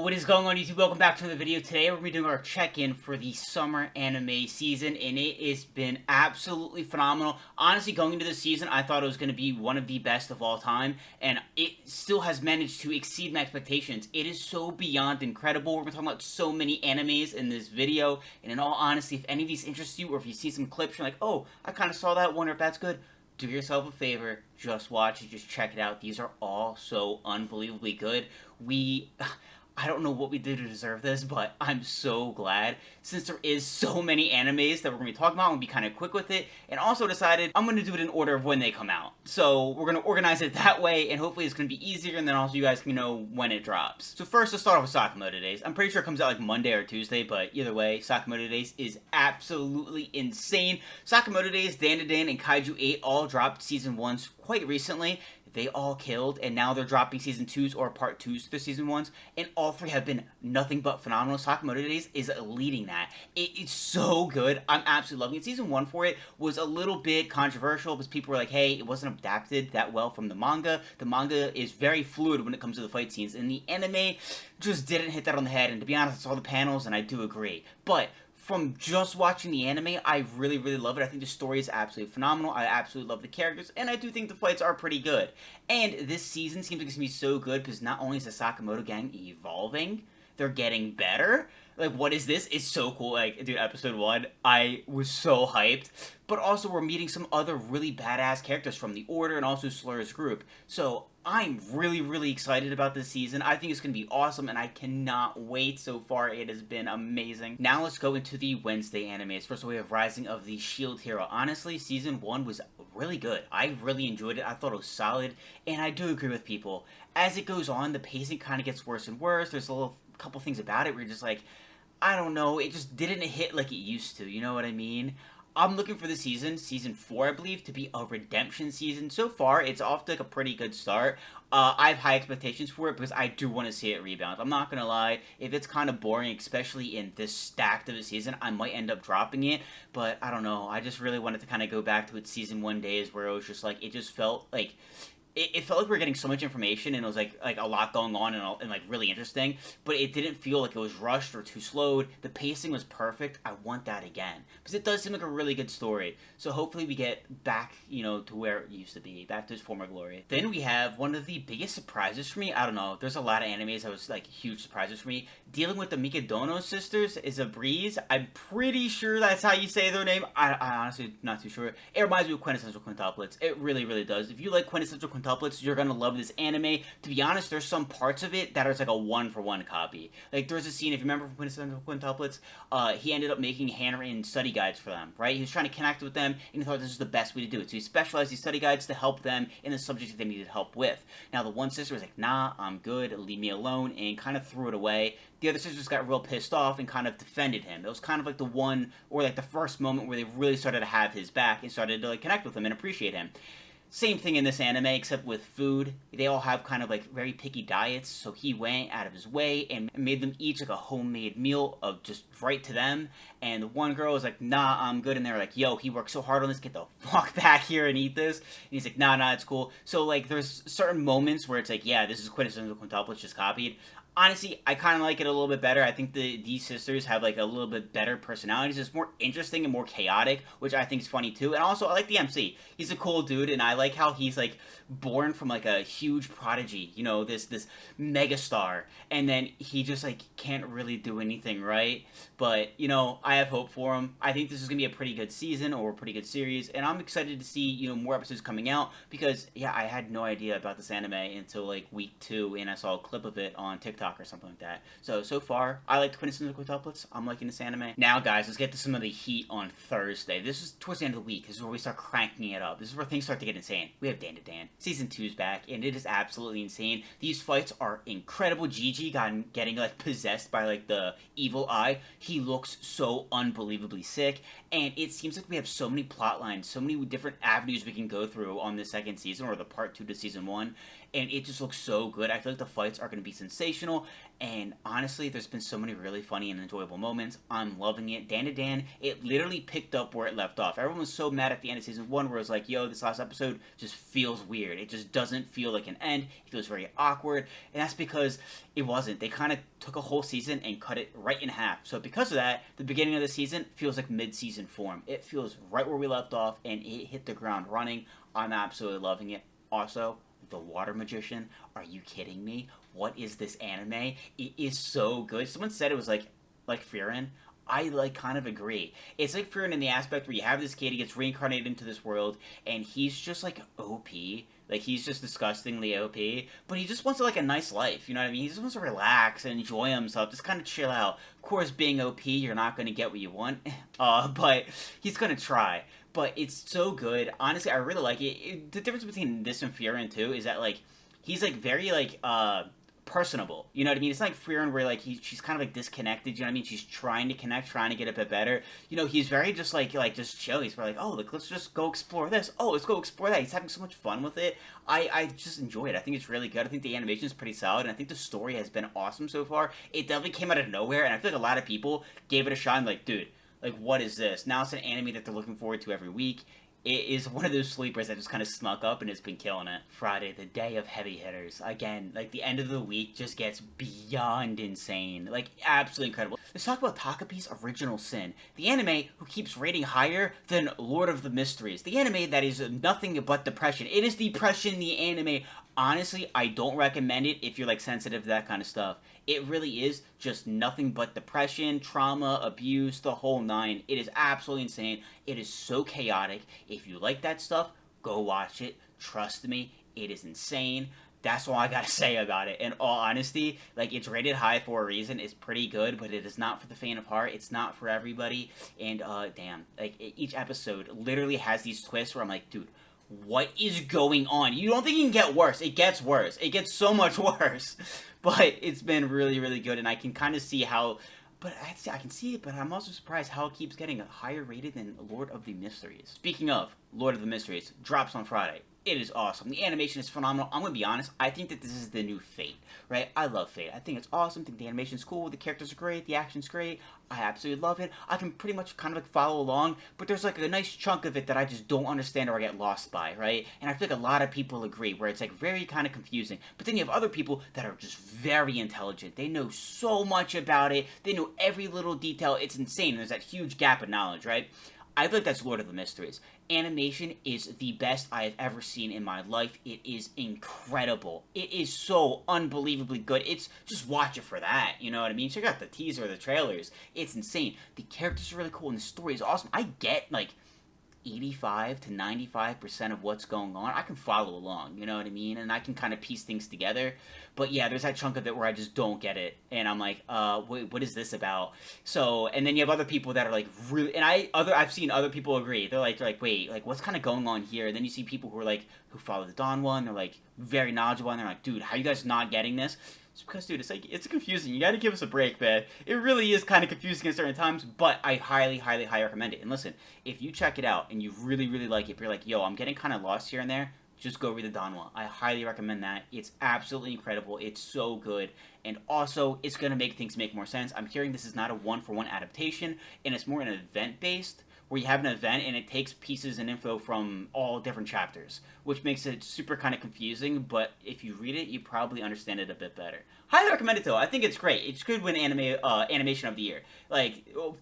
What is going on, YouTube? Welcome back to the video. Today we're going to be doing our check-in for the summer anime season, and it has been absolutely phenomenal. Honestly, going into this season, I thought it was going to be one of the best of all time, and it still has managed to exceed my expectations. It is so beyond incredible. We're going to talk about so many animes in this video, and in all honesty, if any of these interest you, or if you see some clips, you're like, oh, I kind of saw that, wonder if that's good, do yourself a favor, just watch it, just check it out. These are all so unbelievably good. I don't know what we did to deserve this, but I'm so glad. Since there is so many animes that we're going to be talking about, I'm going to be kind of quick with it, and also decided I'm going to do it in order of when they come out. So we're going to organize it that way, and hopefully it's going to be easier, and then also you guys can know when it drops. So first, let's start off with Sakamoto Days. I'm pretty sure it comes out like Monday or Tuesday, but either way, Sakamoto Days is absolutely insane. Sakamoto Days, DanDaDan, and Kaiju 8 all dropped Season 1s quite recently. They all killed, and now they're dropping Season 2s or Part 2s to their Season 1s, and all three have been nothing but phenomenal. Sakamoto Days is leading that. It's so good. I'm absolutely loving it. Season 1 for it was a little bit controversial because people were like, hey, it wasn't adapted that well from the manga. The manga is very fluid when it comes to the fight scenes, and the anime just didn't hit that on the head, and to be honest, I saw the panels, and I do agree. But from just watching the anime, I really love it. I think the story is absolutely phenomenal. I absolutely love the characters, and I do think the fights are pretty good. And this season seems like it's going to be so good because not only is the Sakamoto gang evolving, they're getting better. Like, what is this? It's so cool. Like, dude, episode 1, I was so hyped. But also, we're meeting some other really badass characters from the Order and also Slur's group. So, I'm really excited about this season. I think it's going to be awesome, and I cannot wait. So far, it has been amazing. Now, let's go into the Wednesday animes. First, we have Rising of the Shield Hero. Honestly, Season 1 was really good. I really enjoyed it. I thought it was solid, and I do agree with people. As it goes on, the pacing kind of gets worse and worse. There's a couple things about it where you're just like, I don't know, it just didn't hit like it used to, you know what I mean? I'm looking for the season 4, I believe, to be a redemption season. So far, it's off to like a pretty good start. I have high expectations for it because I do want to see it rebound. I'm not going to lie, if it's kind of boring, especially in this stacked of a season, I might end up dropping it, but I don't know. I just really wanted to kind of go back to its Season 1 days where it was just like, it just felt like it felt like we were getting so much information, and it was like a lot going on and like really interesting, but it didn't feel like it was rushed or too slowed. The pacing was perfect. I want that again because it does seem like a really good story. So hopefully we get back, you know, to where it used to be, back to its former glory. Then we have one of the biggest surprises for me. I don't know. There's a lot of animes that was like huge surprises for me. Dealing with the Mikadono Sisters is a breeze. I'm pretty sure that's how you say their name. I honestly not too sure. It reminds me of Quintessential Quintuplets. It really does. If you like Quintessential Quintuplets, you're gonna love this anime. To be honest, there's some parts of it that are like a one-for-one copy. Like, there's a scene, if you remember from Quintessential Quintuplets, he ended up making handwritten study guides for them, right? He was trying to connect with them, and he thought this was the best way to do it. So he specialized these study guides to help them in the subjects that they needed help with. Now, the one sister was like, nah, I'm good, leave me alone, and kind of threw it away. The other sisters got real pissed off and kind of defended him. It was kind of like the one, or like the first moment where they really started to have his back and started to like connect with him and appreciate him. Same thing in this anime, except with food. They all have kind of like very picky diets, so he went out of his way and made them each like a homemade meal of just right to them. And the one girl was like, nah, I'm good. And they're like, yo, he worked so hard on this, get the fuck back here and eat this. And he's like, nah, it's cool. So like, there's certain moments where it's like, yeah, this is Quintessential Quintuplets just copied. Honestly, I kind of like it a little bit better. I think these sisters have like a little bit better personalities. It's more interesting and more chaotic, which I think is funny too. And also, I like the MC. He's a cool dude, and I like how he's like born from like a huge prodigy, you know, this megastar, and then he just like can't really do anything right. But you know, I have hope for him. I think this is gonna be a pretty good season or a pretty good series, and I'm excited to see, you know, more episodes coming out because yeah, I had no idea about this anime until like week 2, and I saw a clip of it on TikTok or something like that. So far, I like Quintessential Quintuplets. I'm liking this anime. Now, guys, let's get to some of the heat on Thursday. This is towards the end of the week. This is where we start cranking it up. This is where things start to get insane. We have DanDaDan. Season 2's back, and it is absolutely insane. These fights are incredible. Gigi getting like possessed by like the evil eye. He looks so unbelievably sick, and it seems like we have so many plot lines, so many different avenues we can go through on the second season, or the part 2 to season 1. and it just looks so good. I feel like the fights are going to be sensational, and honestly, there's been so many really funny and enjoyable moments. I'm loving it. DanDaDan, it literally picked up where it left off. Everyone was so mad at the end of season 1 where it was like, yo, this last episode just feels weird. It just doesn't feel like an end. It feels very awkward, and that's because it wasn't. They kind of took a whole season and cut it right in half. So because of that, the beginning of the season feels like mid-season form. It feels right where we left off, and it hit the ground running. I'm absolutely loving it. Also, the Water Magician. Are you kidding me? What is this anime? It is so good. Someone said it was like Frieren. I kind of agree. It's like Frieren in the aspect where you have this kid, he gets reincarnated into this world, and he's just like OP. Like, he's just disgustingly OP, but he just wants a nice life, you know what I mean? He just wants to relax and enjoy himself, just kind of chill out. Of course, being OP, you're not going to get what you want, but he's going to try. But it's so good. Honestly, I really like it. The difference between this and Frieren, too, is that, he's, very, personable. You know what I mean? It's not like Frieren where she's kind of disconnected. You know what I mean? She's trying to connect, trying to get a bit better. You know, he's very just just chill. He's probably let's just go explore this. Oh, let's go explore that. He's having so much fun with it. I just enjoy it. I think it's really good. I think the animation is pretty solid, and I think the story has been awesome so far. It definitely came out of nowhere, and I feel like a lot of people gave it a shot and dude, what is this? Now it's an anime that they're looking forward to every week. It is one of those sleepers that just kind of snuck up and has been killing it. Friday, the day of heavy hitters. Again, the end of the week just gets beyond insane. Absolutely incredible. Let's talk about Takopi's Original Sin. The anime who keeps rating higher than Lord of the Mysteries. The anime that is nothing but depression. It is depression, the anime. Honestly, I don't recommend it if you're sensitive to that kind of stuff. It really is just nothing but depression, trauma, abuse, the whole nine. It is absolutely insane. It is so chaotic. If you like that stuff, go watch it. Trust me, it is insane. That's all I gotta say about it. In all honesty, it's rated high for a reason. It's pretty good, but it is not for the faint of heart. It's not for everybody. And damn, each episode literally has these twists where I'm like, dude, what is going on? You don't think it can get worse. It gets worse. It gets so much worse. But it's been really, really good, and I can kind of see how... But I can see it, but I'm also surprised how it keeps getting a higher rated than Lord of the Mysteries. Speaking of Lord of the Mysteries, drops on Friday. It is awesome. The animation is phenomenal. I'm going to be honest. I think that this is the new Fate, right? I love Fate. I think it's awesome. I think the animation's cool. The characters are great. The action's great. I absolutely love it. I can pretty much kind of follow along, but there's a nice chunk of it that I just don't understand or I get lost by, right? And I feel like a lot of people agree, where it's very kind of confusing. But then you have other people that are just very intelligent. They know so much about it. They know every little detail. It's insane. There's that huge gap of knowledge, right? I feel like that's Lord of the Mysteries. Animation is the best I have ever seen in my life. It is incredible. It is so unbelievably good. It's just watch it for that, you know what I mean? Check out the teaser, the trailers. It's insane. The characters are really cool, and the story is awesome. I get, 85 to 95% of what's going on. I can follow along, you know what I mean? And I can kind of piece things together. But yeah, there's that chunk of it where I just don't get it. And I'm like, wait, what is this about? So, and then you have other people that are really, and I've seen other people agree. They're like, wait, what's kind of going on here? And then you see people who are who follow the Dawn one. They're very knowledgeable, and they're like, dude, how are you guys not getting this? It's because, dude, it's confusing. You gotta give us a break, man. It really is kind of confusing at certain times, but I highly, highly, highly recommend it. And listen, if you check it out and you really, really like it, if you're like, yo, I'm getting kind of lost here and there, just go read the Danwa. I highly recommend that. It's absolutely incredible. It's so good. And also, it's gonna make things make more sense. I'm hearing this is not a one-for-one adaptation, and it's more an event-based, where you have an event and it takes pieces and info from all different chapters, which makes it super kind of confusing, but if you read it, you probably understand it a bit better. Highly recommend it though. I think it's great. It could win animation of the year.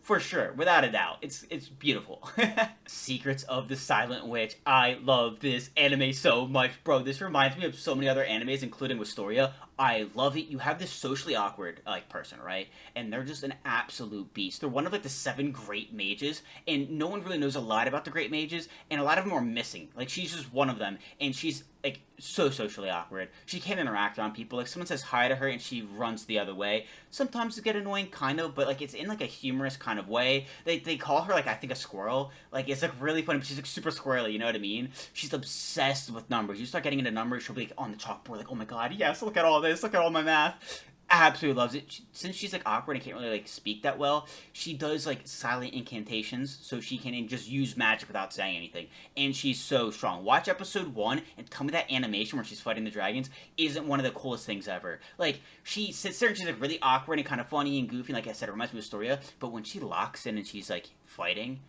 For sure, without a doubt. It's beautiful. Secrets of the Silent Witch. I love this anime so much. Bro, this reminds me of so many other animes, including Wistoria. I love it. You have this socially awkward person, right? And they're just an absolute beast. They're one of the 7 great mages, and no one really knows a lot about the great mages, and a lot of them are missing. She's just one of them, and she's so socially awkward. She can't interact around people. Someone says hi to her and she runs the other way. Sometimes it get annoying, kind of, but it's in a humorous kind of way. They call her I think a squirrel. It's really funny, but she's super squirrely, you know what I mean? She's obsessed with numbers. You start getting into numbers, she'll be on the chalkboard oh my god, yes, look at all this, look at all my math. absolutely loves it. Since she's like awkward and can't really like speak that well, she does like silent incantations so she can just use magic without saying anything. And she's so strong. Watch episode 1 and tell me that animation where she's fighting the dragons isn't one of the coolest things ever. Like, she sits there and she's like really awkward and kind of funny and goofy. Like I said, it reminds me of Astoria. But when she locks in and she's like fighting,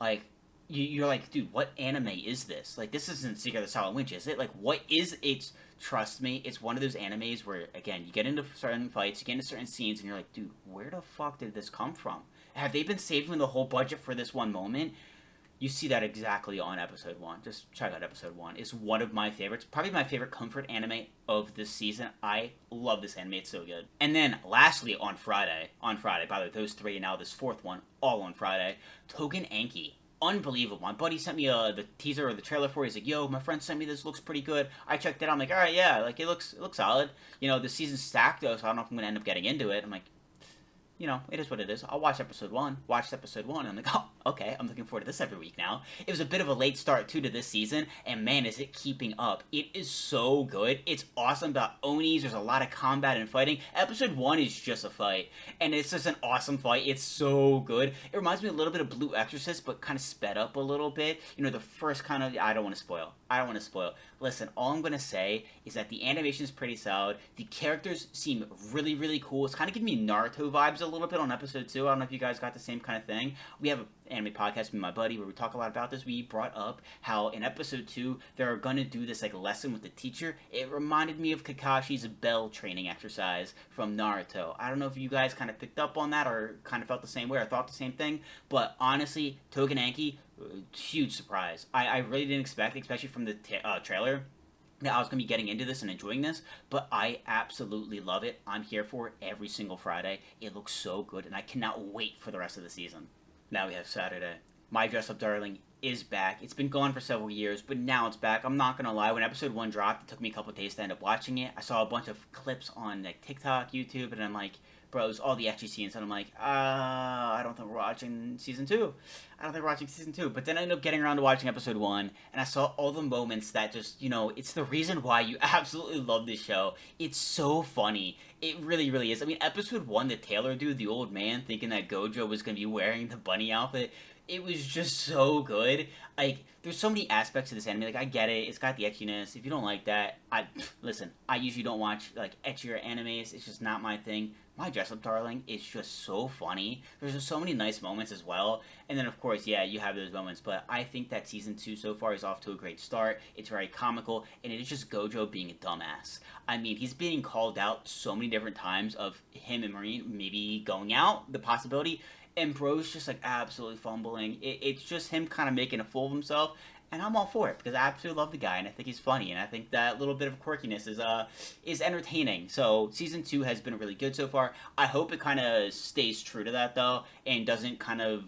like, you're like, dude, what anime is this? Like, this isn't Secret of the Silent Witch, is it? Like, what is it? Trust me, it's one of those animes where, again, you get into certain fights, you get into certain scenes, and you're like, dude, where the fuck did this come from? Have they been saving the whole budget for this one moment? You see that exactly on episode 1. Just check out episode 1. It's one of my favorites. Probably my favorite comfort anime of this season. I love this anime. It's so good. And then, lastly, on Friday, by the way, those 3 and now this 4th one, all on Friday, Tougen Anki. Unbelievable. My buddy sent me the teaser or the trailer for it. He's like, yo, my friend sent me this, looks pretty good. I checked it out. I'm like, alright, yeah, like, it looks solid. You know, the season's stacked, though, so I don't know if I'm going to end up getting into it. I'm like, you know, it is what it is. I'll watch episode 1. Watched episode 1, and I'm like, oh, okay, I'm looking forward to this every week now. It was a bit of a late start, too, to this season, and man, is it keeping up. It is so good. It's awesome about Onis. There's a lot of combat and fighting. Episode 1 is just a fight, and it's just an awesome fight. It's so good. It reminds me a little bit of Blue Exorcist, but kind of sped up a little bit. You know, the first kind of... I don't want to spoil. Listen, all I'm going to say is that the animation is pretty solid. The characters seem really, really cool. It's kind of giving me Naruto vibes a little bit on episode 2. I don't know if you guys got the same kind of thing. We have an anime podcast with my buddy where we talk a lot about this. We brought up how in episode 2 they're going to do this like lesson with the teacher. It reminded me of Kakashi's bell training exercise from Naruto. I don't know if you guys kind of picked up on that or kind of felt the same way or thought the same thing, but honestly, Tougen Anki, huge surprise. I really didn't expect, especially from the trailer, that I was going to be getting into this and enjoying this, but I absolutely love it. I'm here for it every single Friday. It looks so good, and I cannot wait for the rest of the season. Now we have Saturday. My Dress Up Darling is back. It's been gone for several years, but now it's back. I'm not going to lie. When episode 1 dropped, it took me a couple days to end up watching it. I saw a bunch of clips on like TikTok, YouTube, and I'm like, bro, it was all the ecchi scenes, and I'm like, I don't think we're watching season 2. But then I ended up getting around to watching episode 1, and I saw all the moments that just, you know, it's the reason why you absolutely love this show. It's so funny. It really, really is. I mean, episode 1, the Taylor dude, the old man, thinking that Gojo was going to be wearing the bunny outfit, it was just so good. Like, there's so many aspects to this anime. Like, I get it. It's got the echiness. If you don't like that, listen, I usually don't watch, like, ecchier animes. It's just not my thing. My Dress Up Darling is just so funny. There's just so many nice moments as well. And then, of course, yeah, you have those moments. But I think that Season 2 so far is off to a great start. It's very comical. And it is just Gojo being a dumbass. I mean, he's being called out so many different times of him and Marine maybe going out, the possibility. And Bro's just, like, absolutely fumbling. It's just him kind of making a fool of himself. And I'm all for it, because I absolutely love the guy, and I think he's funny, and I think that little bit of quirkiness is entertaining. So, Season 2 has been really good so far. I hope it kind of stays true to that, though, and doesn't kind of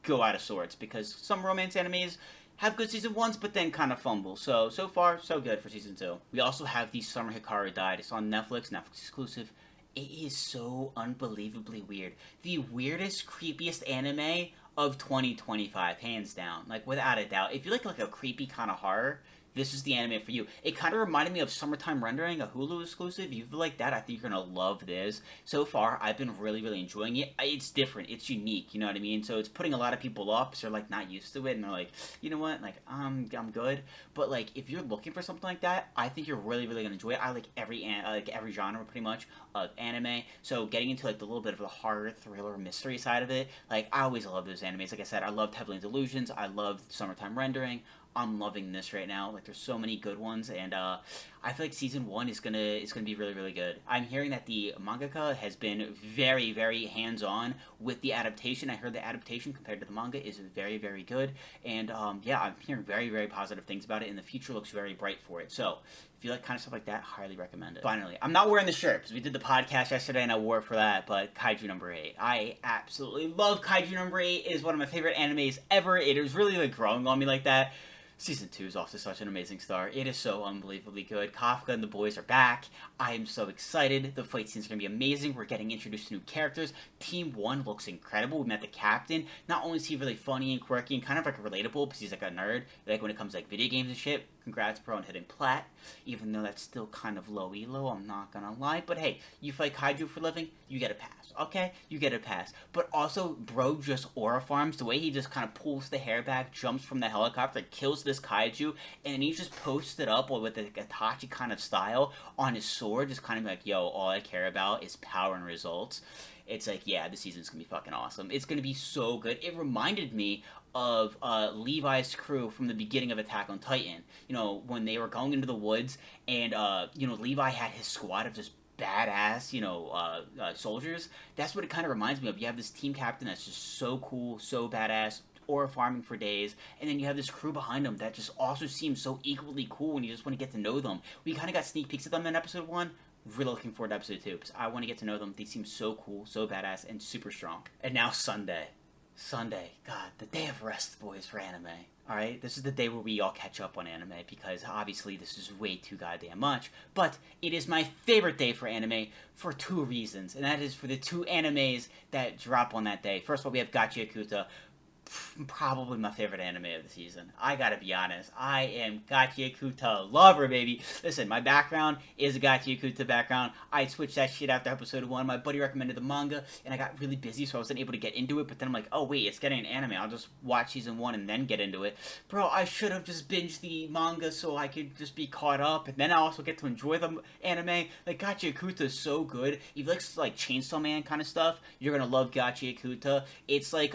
go out of sorts, because some romance animes have good Season 1s, but then kind of fumble. So far, so good for Season 2. We also have The Summer Hikaru Died. It's on Netflix exclusive. It is so unbelievably weird. The weirdest, creepiest anime of 2025, hands down. Like, without a doubt. If you like a creepy kind of horror, this is the anime for you. It kind of reminded me of Summertime Rendering, a Hulu exclusive. If you like that, I think you're going to love this. So far, I've been really, really enjoying it. It's different. It's unique, you know what I mean? So it's putting a lot of people off because they're, like, not used to it. And they're like, you know what? Like, I'm good. But, like, if you're looking for something like that, I think you're really, really going to enjoy it. I like every genre, pretty much, of anime. So getting into, like, the little bit of the horror, thriller, mystery side of it, like, I always love those animes. Like I said, I loved Heavenly Delusions. I loved Summertime Rendering. I'm loving this right now. Like, there's so many good ones, and I feel like Season 1 is gonna be really, really good. I'm hearing that the mangaka has been very, very hands-on with the adaptation. I heard the adaptation compared to the manga is very, very good, and yeah, I'm hearing very, very positive things about it, and the future looks very bright for it. So, if you like kind of stuff like that, highly recommend it. Finally, I'm not wearing the shirt, because we did the podcast yesterday, and I wore it for that, but Kaiju number 8. I absolutely love Kaiju number 8. It is one of my favorite animes ever. It is really, like, growing on me like that. Season 2 is off to such an amazing start. It is so unbelievably good. Kafka and the boys are back. I am so excited. The fight scenes are going to be amazing. We're getting introduced to new characters. Team 1 looks incredible. We met the captain. Not only is he really funny and quirky and kind of like relatable because he's like a nerd, like when it comes to like video games and shit. congrats, bro, on hitting plat. Even though that's still kind of low elo, I'm not gonna lie. But hey, you fight Kaiju for a living, you get a pass, okay? You get a pass. But also, bro just aura farms. The way he just kind of pulls the hair back, jumps from the helicopter, kills this Kaiju, and he just posts it up with a Itachi kind of style on his sword, just kind of like, yo, all I care about is power and results. It's like, yeah, this season's gonna be fucking awesome. It's gonna be so good. It reminded me of Levi's crew from the beginning of Attack on Titan. You know, when they were going into the woods, and you know, Levi had his squad of just badass, you know, soldiers. That's what it kind of reminds me of. You have this team captain that's just so cool, so badass, or farming for days, and then you have this crew behind them that just also seems so equally cool, and you just want to get to know them. We kind of got sneak peeks of them in episode 1. Really looking forward to episode 2 because I want to get to know them. They seem so cool, so badass, and super strong. And now Sunday. God, the day of rest, boys, for anime. Alright, this is the day where we all catch up on anime because obviously this is way too goddamn much. But it is my favorite day for anime for 2 reasons, and that is for the 2 animes that drop on that day. First of all, we have Gachiakuta, probably my favorite anime of the season. I gotta be honest. I am Gachiakuta lover, baby. Listen, my background is a Gachiakuta background. I switched that shit after episode 1. My buddy recommended the manga, and I got really busy, so I wasn't able to get into it. But then I'm like, oh wait, it's getting an anime. I'll just watch season 1 and then get into it. Bro, I should have just binged the manga so I could just be caught up, and then I also get to enjoy the anime. Like, Gachiakuta is so good. If you like Chainsaw Man kind of stuff, you're gonna love Gachiakuta. It's like,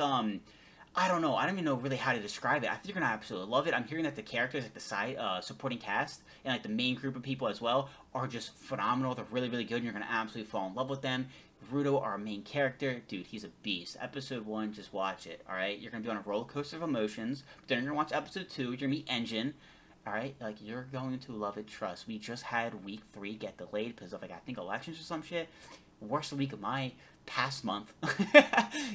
I don't know. I don't even know really how to describe it. I think you're gonna absolutely love it. I'm hearing that the characters, like the side supporting cast, and like the main group of people as well, are just phenomenal. They're really, really good, and you're gonna absolutely fall in love with them. Rudo, our main character, dude, he's a beast. Episode 1, just watch it. All right, you're gonna be on a roller coaster of emotions. But then you're gonna watch episode 2. You're gonna meet Engine. All right, like you're going to love it. Trust. We just had week 3 get delayed because of like I think elections or some shit. Worst week of my past month.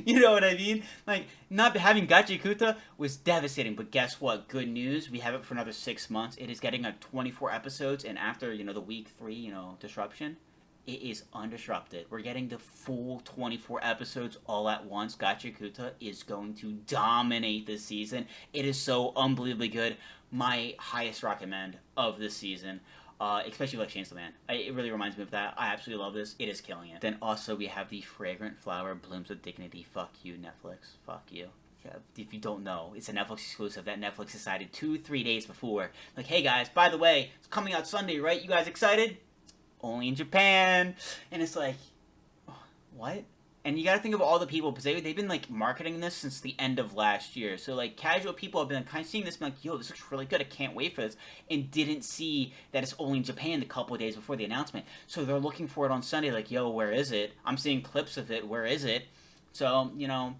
You know what I mean? Like, not having Gachiakuta was devastating, but guess what? Good news. We have it for another 6 months. It is getting 24 episodes, and after, you know, the week 3, you know, disruption, it is undisrupted. We're getting the full 24 episodes all at once. Gachiakuta is going to dominate this season. It is so unbelievably good. My highest recommend of this season. Especially like Chainsaw Man. It really reminds me of that. I absolutely love this. It is killing it. Then also we have the Fragrant Flower Blooms with Dignity. Fuck you, Netflix. Fuck you. Yeah, if you don't know, it's a Netflix exclusive that Netflix decided 2-3 days before. Like, hey guys, by the way, it's coming out Sunday, right? You guys excited? Only in Japan. And it's like, what? And you gotta think of all the people, because they've been, like, marketing this since the end of last year. So, like, casual people have been kind of seeing this and like, yo, this looks really good, I can't wait for this. And didn't see that it's only in Japan a couple of days before the announcement. So they're looking for it on Sunday, like, yo, where is it? I'm seeing clips of it, where is it? So, you know,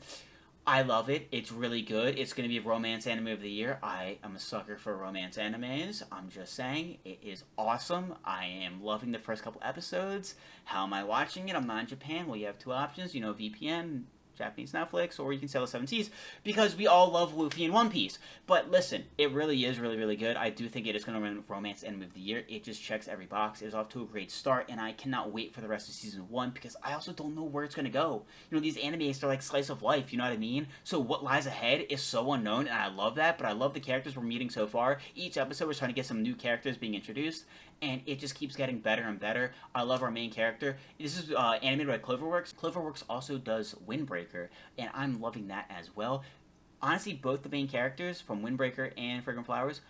I love it. It's really good. It's going to be a romance anime of the year. I am a sucker for romance animes. I'm just saying. It is awesome. I am loving the first couple episodes. How am I watching it? I'm not in Japan. Well, you have 2 options. You know, VPN, Japanese Netflix, or you can sell the 7 Seas, because we all love Luffy and One Piece. But listen, it really is really, really good. I do think it is going to win Romance Anime of the Year. It just checks every box. It is off to a great start, and I cannot wait for the rest of Season 1, because I also don't know where it's going to go. You know, these animes are like slice of life, you know what I mean? So what lies ahead is so unknown, and I love that, but I love the characters we're meeting so far. Each episode, we're trying to get some new characters being introduced, and it just keeps getting better and better. I love our main character. This is animated by Cloverworks. Cloverworks also does Windbreaker, and I'm loving that as well. Honestly, both the main characters from Windbreaker and Fragrant Flowers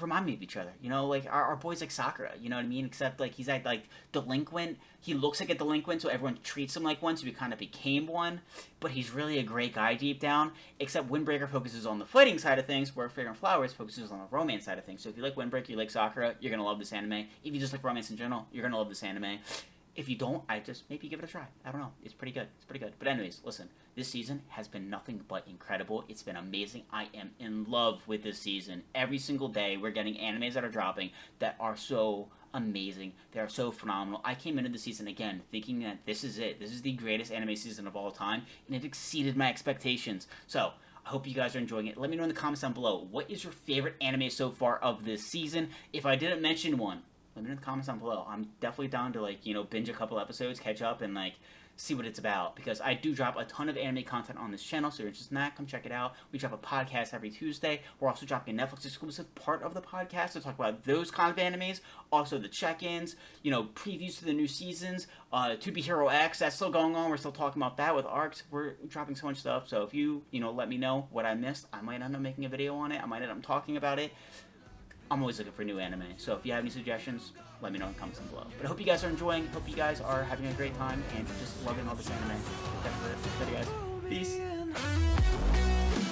remind me of each other. You know, like, our boy's like Sakura, you know what I mean? Except, like, he's like delinquent. He looks like a delinquent, so everyone treats him like one, so he kind of became one. But he's really a great guy deep down. Except Windbreaker focuses on the fighting side of things, where Fragrant Flowers focuses on the romance side of things. So if you like Windbreaker, you like Sakura, you're gonna love this anime. If you just like romance in general, you're gonna love this anime. If you don't, I just maybe give it a try. I don't know. It's pretty good. It's pretty good. But anyways, listen. This season has been nothing but incredible. It's been amazing. I am in love with this season. Every single day, we're getting animes that are dropping that are so amazing. They are so phenomenal. I came into the season again thinking that this is it. This is the greatest anime season of all time, and it exceeded my expectations. So, I hope you guys are enjoying it. Let me know in the comments down below. What is your favorite anime so far of this season? If I didn't mention one, let me know in the comments down below. I'm definitely down to, like, binge a couple episodes, catch up, and, like, see what it's about, because I do drop a ton of anime content on this channel, so if you're interested in that, come check it out. We drop a podcast every Tuesday. We're also dropping a Netflix exclusive part of the podcast to talk about those kind of animes, also the check-ins, previews to the new seasons, To Be Hero X, that's still going on. We're still talking about that with arcs. We're dropping so much stuff, so if you let me know what I missed, I might end up making a video on it. I might end up talking about it. I'm always looking for new anime, so if you have any suggestions, let me know in the comments below. But I hope you guys are enjoying, hope you guys are having a great time, and just loving all this anime. That's it for this video, guys. Peace.